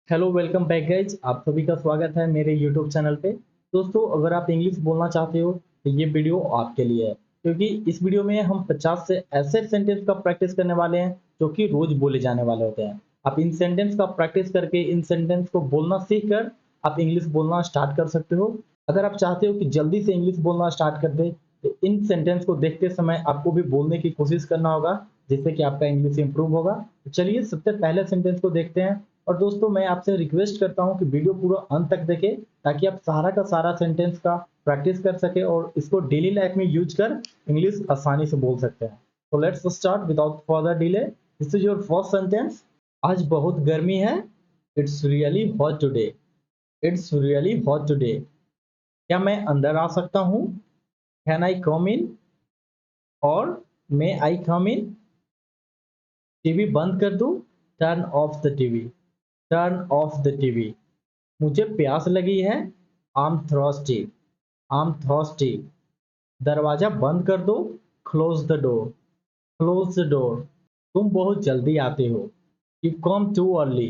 Hello welcome back guys, आप सभी का स्वागत है मेरे यूट्यूब चैनल पे। दोस्तों, अगर आप इंग्लिश बोलना चाहते हो तो ये वीडियो आपके लिए है, क्योंकि इस वीडियो में हम 50 से ऐसे सेंटेंस का प्रैक्टिस करने वाले हैं जो कि रोज बोले जाने वाले होते हैं। आप इन सेंटेंस का प्रैक्टिस करके इन सेंटेंस को बोलना सीख कर आप इंग्लिश बोलना स्टार्ट कर सकते हो। अगर आप चाहते हो कि जल्दी से इंग्लिश बोलना स्टार्ट कर दे तो इन सेंटेंस को देखते समय आपको भी बोलने की कोशिश करना होगा, जिससे कि आपका इंग्लिश इंप्रूव होगा। तो चलिए सबसे पहले सेंटेंस को देखते हैं। और दोस्तों, मैं आपसे रिक्वेस्ट करता हूं कि वीडियो पूरा अंत तक देखें, ताकि आप सारा का सारा सेंटेंस का प्रैक्टिस कर सके और इसको डेली लाइफ में यूज कर इंग्लिश आसानी से बोल सकते हैं। तो let's start without further delay. This is your first sentence. आज बहुत गर्मी है। It's really hot today. It's really hot today. क्या मैं अंदर आ सकता हूँ? कैन आई कम इन? और मे आई कम इन? टीवी बंद कर दूं? Turn off the TV. Turn off the TV. मुझे प्यास लगी है। आम थ्रस्टी। आम थ्रस्टी। दरवाजा बंद कर दो। Close the door. Close the door. तुम बहुत जल्दी आते हो। You come too early.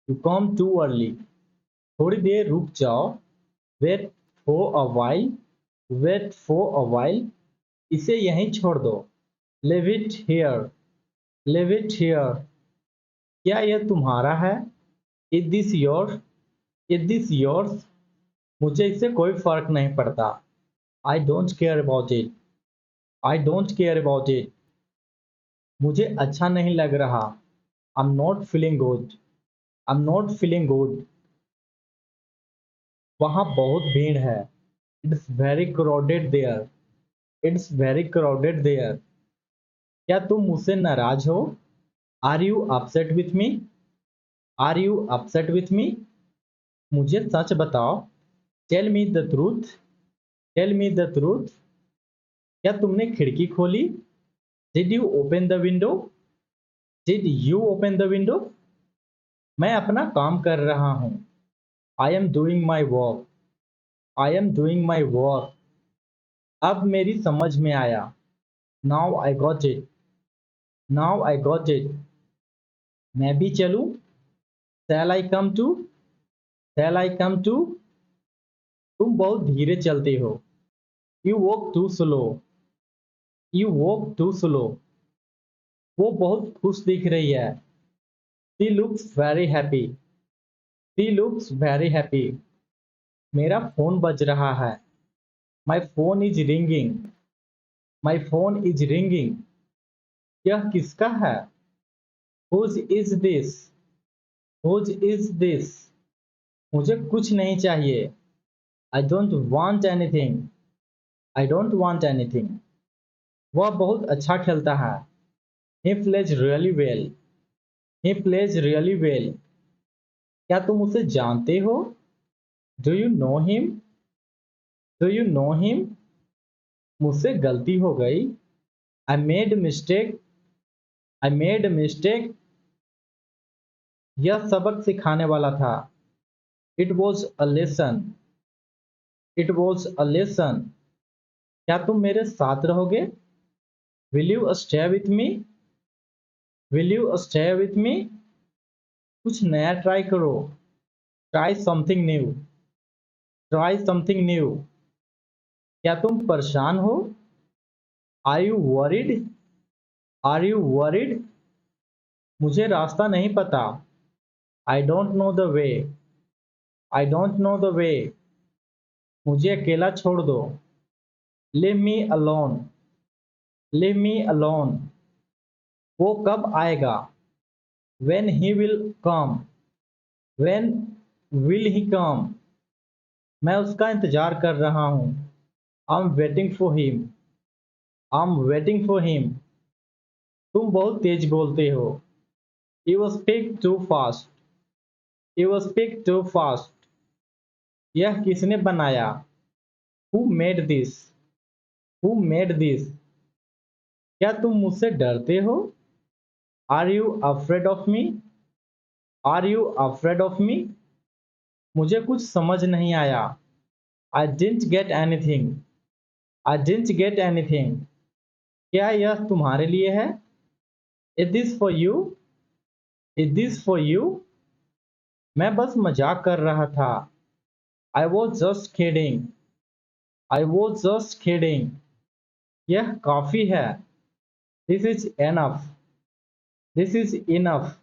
You come too early. थोड़ी देर रुक जाओ। Wait for a while. Wait for a while. इसे यहीं छोड़ दो। Leave it here. Leave it here. क्या यह तुम्हारा है? Is this your? Is this yours? मुझे इससे कोई फर्क नहीं पड़ता। I don't care about it. I don't care about it. मुझे अच्छा नहीं लग रहा। I am not feeling good. I am not feeling good. वहाँ बहुत भीड़ है। It's very crowded there. It's very crowded there. क्या तुम मुझसे नाराज हो? Are you upset with me? Are you upset with me? मुझे सच बताओ। Tell me the truth. Tell me the truth. क्या तुमने खिड़की खोली? Did you open the window? Did you open the window? मैं अपना काम कर रहा हूँ। I am doing my work. I am doing my work. अब मेरी समझ में आया। Now I got it. Now I got it. मैं भी चलूँ? Shall I come too? Shall I come too? तुम बहुत धीरे चलते हो। You walk too slow. You walk too slow. वो बहुत खुश दिख रही है। She looks very happy. She looks very happy. मेरा फोन बज रहा है। माई phone is ringing. My phone is ringing. यह किसका है? Whose is this? Whose is this? मुझे कुछ नहीं चाहिए। I don't want anything. I don't want anything. वह बहुत अच्छा खेलता है। He plays really well. He plays really well. क्या तुम उसे जानते हो? Do you know him? Do you know him? मुझसे गलती हो गई। I made mistake. I made mistake. यह सबक सिखाने वाला था। It was a lesson. It was a lesson. क्या तुम मेरे साथ रहोगे? Will you stay with me? Will you stay with me? कुछ नया ट्राई करो। Try something new. Try something new. क्या तुम परेशान हो? Are you worried? Are you worried? मुझे रास्ता नहीं पता। I don't know the way. I don't know the way. मुझे अकेला छोड़ दो। Leave me alone. Leave me alone. वो कब आएगा? When he will come? When will he come? मैं उसका इंतजार कर रहा हूँ। I'm waiting for him. I'm waiting for him. तुम बहुत तेज बोलते हो। You speak too fast. You speak too fast. यह किसने बनाया? Who made this? Who made this? क्या तुम मुझसे डरते हो? Are you afraid of me? Are you afraid of me? मुझे कुछ समझ नहीं आया। I didn't get anything. I didn't get anything. क्या यह तुम्हारे लिए है? Is this for you? Is this for you? मैं बस मजाक कर रहा था। I was just kidding. I was just kidding. यह काफी है। This is enough. This is enough.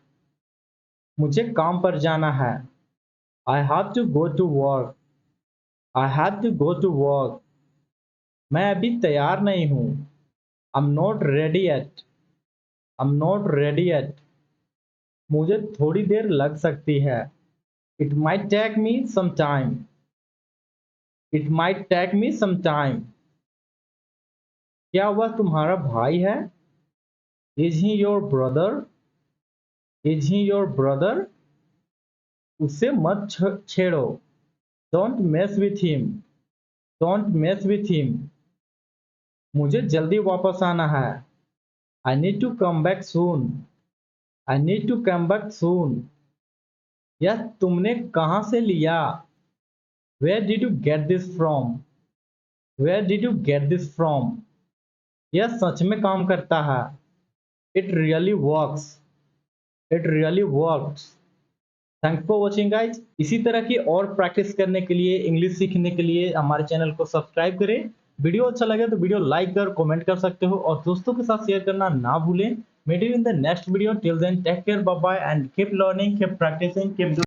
मुझे काम पर जाना है। I have to go to work. I have to go to work. मैं अभी तैयार नहीं हूँ। I am not ready yet. I am not ready yet. मुझे थोड़ी देर लग सकती है। It might take me some time. It might take me some time. क्या वह तुम्हारा भाई है? Is he your brother? Is he your brother? उससे मत छेड़ो। Don't mess with him. Don't mess with him. मुझे जल्दी वापस आना है। I need to come back soon. I need to come back soon. यह तुमने कहाँ से लिया? Where did you get this from? Where did you get this from? यह सच में काम करता है। It really works. It really works. Thanks for watching guys. इसी तरह की और प्रैक्टिस करने के लिए, इंग्लिश सीखने के लिए हमारे चैनल को सब्सक्राइब करें। वीडियो अच्छा लगे तो वीडियो लाइक कर कमेंट कर सकते हो और दोस्तों के साथ शेयर करना ना भूलें। Meet you in the next video. Till then take care, bye bye and keep learning, keep practising, keep